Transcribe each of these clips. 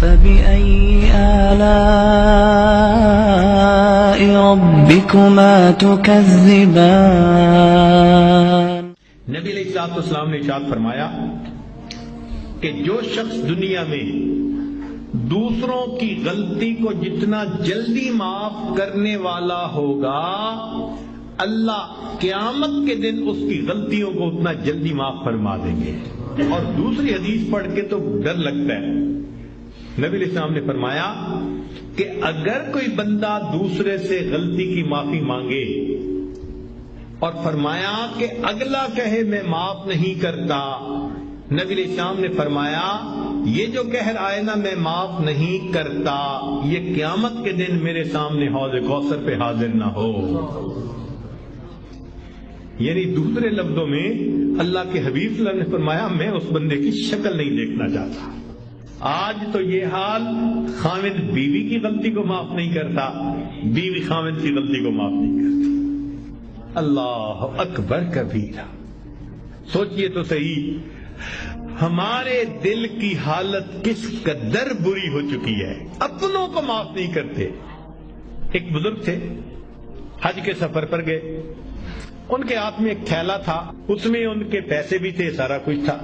فبأي آلاء ربكما تكذبان۔ نبی علیہ السلام نے ارشاد فرمایا کہ جو شخص دنیا میں دوسروں کی غلطی کو جتنا جلدی معاف کرنے والا ہوگا، اللہ قیامت کے دن اس کی غلطیوں کو اتنا جلدی معاف فرما دیں گے۔ اور دوسری حدیث پڑھ کے تو ڈر لگتا ہے۔ نبی علیہ السلام نے فرمایا کہ اگر کوئی بندہ دوسرے سے غلطی کی معافی مانگے اور فرمایا کہ اگلا کہے میں معاف نہیں کرتا، نبی علیہ السلام نے فرمایا یہ جو کہہ رہا ہے نا میں معاف نہیں کرتا، یہ قیامت کے دن میرے سامنے حوض کوثر پہ حاضر نہ ہو۔ یعنی دوسرے لفظوں میں اللہ کے حبیب صلی اللہ علیہ وسلم نے فرمایا میں اس بندے کی شکل نہیں دیکھنا چاہتا۔ آج تو یہ حال، خاوند بیوی کی غلطی کو معاف نہیں کرتا، بیوی خاوند کی غلطی کو معاف نہیں کرتی۔ اللہ اکبر کبیرہ۔ سوچئے تو صحیح ہمارے دل کی حالت کس قدر بری ہو چکی ہے، اپنوں کو معاف نہیں کرتے۔ ایک بزرگ تھے، حج کے سفر پر گئے، ان کے ہاتھ میں ایک تھیلا تھا، اس میں ان کے پیسے بھی تھے، سارا کچھ تھا۔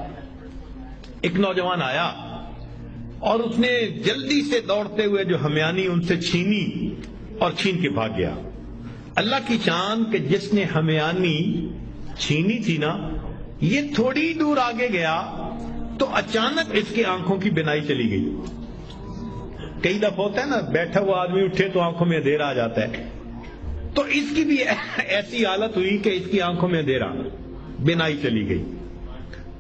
ایک نوجوان آیا اور اس نے جلدی سے دوڑتے ہوئے جو ہمیانی ان سے چھینی اور چھین کے بھاگ گیا۔ اللہ کی شان کہ جس نے ہمیانی چھینی تھی نا، یہ تھوڑی دور آگے گیا تو اچانک اس کی آنکھوں کی بینائی چلی گئی۔ کئی دفعہ ہوتا ہے نا بیٹھا ہوا آدمی اٹھے تو آنکھوں میں اندھیرا آ جاتا ہے، تو اس کی بھی ایسی حالت ہوئی کہ اس کی آنکھوں میں اندھیرا، بینائی چلی گئی۔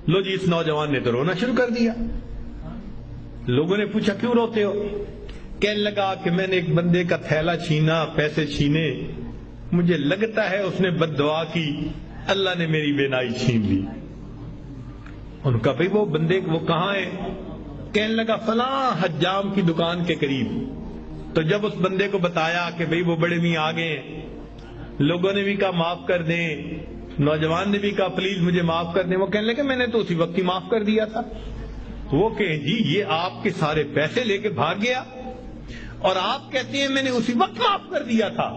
لو جی اس نوجوان نے تو رونا شروع کر دیا۔ لوگوں نے پوچھا کیوں روتے ہو؟ کہنے لگا کہ میں نے ایک بندے کا تھیلا چھینا، پیسے چھینے، مجھے لگتا ہے اس نے بد دعا کی، اللہ نے میری بینائی چھین لی۔ ان کا بھئی وہ بندے وہ کہاں ہے؟ کہنے لگا فلاں حجام کی دکان کے قریب۔ تو جب اس بندے کو بتایا کہ بھئی وہ بڑے میاں آ گئے، لوگوں نے بھی کہا معاف کر دیں، نوجوان نے بھی کہا پلیز مجھے معاف کر دیں، وہ کہنے لگے میں نے تو اسی وقت ہی معاف کر دیا تھا۔ وہ کہیں جی یہ آپ کے سارے پیسے لے کے بھاگ گیا اور آپ کہتے ہیں میں نے اسی وقت معاف کر دیا تھا۔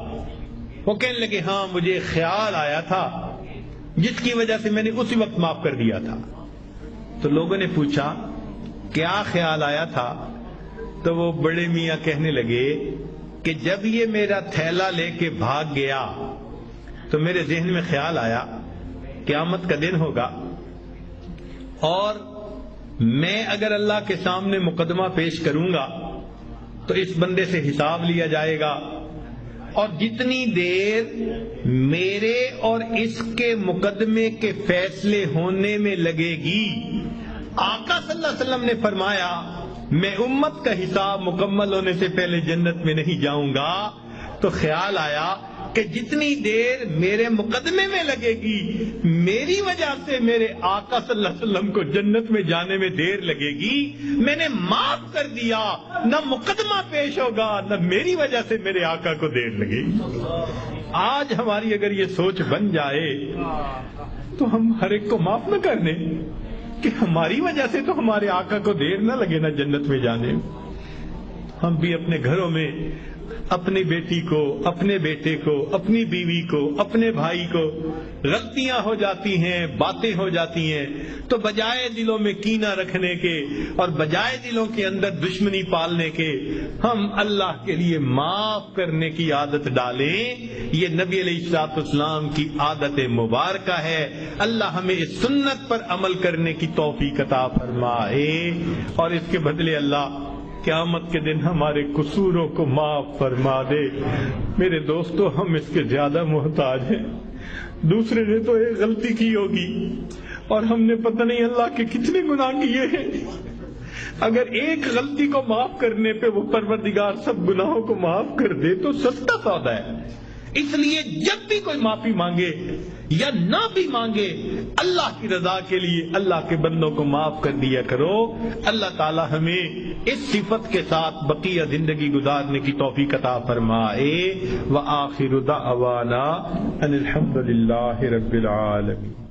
وہ کہنے لگے ہاں مجھے خیال آیا تھا جس کی وجہ سے میں نے اسی وقت معاف کر دیا تھا۔ تو لوگوں نے پوچھا کیا خیال آیا تھا؟ تو وہ بڑے میاں کہنے لگے کہ جب یہ میرا تھیلا لے کے بھاگ گیا تو میرے ذہن میں خیال آیا قیامت کا دن ہوگا اور میں اگر اللہ کے سامنے مقدمہ پیش کروں گا تو اس بندے سے حساب لیا جائے گا، اور جتنی دیر میرے اور اس کے مقدمے کے فیصلے ہونے میں لگے گی، آقا صلی اللہ علیہ وسلم نے فرمایا میں امت کا حساب مکمل ہونے سے پہلے جنت میں نہیں جاؤں گا۔ تو خیال آیا کہ جتنی دیر میرے مقدمے میں لگے گی، میری وجہ سے میرے آقا صلی اللہ علیہ وسلم کو جنت میں جانے میں دیر لگے گی، میں نے معاف کر دیا، نہ مقدمہ پیش ہوگا نہ میری وجہ سے میرے آقا کو دیر لگے گی۔ آج ہماری اگر یہ سوچ بن جائے تو ہم ہر ایک کو معاف نہ کرنے کہ ہماری وجہ سے تو ہمارے آقا کو دیر نہ لگے نا جنت میں جانے۔ ہم بھی اپنے گھروں میں اپنی بیٹی کو، اپنے بیٹے کو، اپنی بیوی کو، اپنے بھائی کو غلطیاں ہو جاتی ہیں، باتیں ہو جاتی ہیں، تو بجائے دلوں میں کینہ رکھنے کے اور بجائے دلوں کے اندر دشمنی پالنے کے، ہم اللہ کے لیے معاف کرنے کی عادت ڈالیں۔ یہ نبی علیہ السلام کی عادت مبارکہ ہے۔ اللہ ہمیں اس سنت پر عمل کرنے کی توفیق عطا فرمائے، اور اس کے بدلے اللہ قیامت کے دن ہمارے قصوروں کو معاف فرما دے۔ میرے دوستو ہم اس کے زیادہ محتاج ہیں۔ دوسرے نے تو ایک غلطی کی ہوگی اور ہم نے پتہ نہیں اللہ کے کتنے گناہ کیے ہیں۔ اگر ایک غلطی کو معاف کرنے پہ وہ پروردگار سب گناہوں کو معاف کر دے تو سستا سودا ہے۔ اس لیے جب بھی کوئی معافی مانگے یا نہ بھی مانگے، اللہ کی رضا کے لیے اللہ کے بندوں کو معاف کر دیا کرو۔ اللہ تعالی ہمیں اس صفت کے ساتھ بقیہ زندگی گزارنے کی توفیق عطا فرمائے۔ وآخر دعوانا ان الحمد للہ رب العالمین۔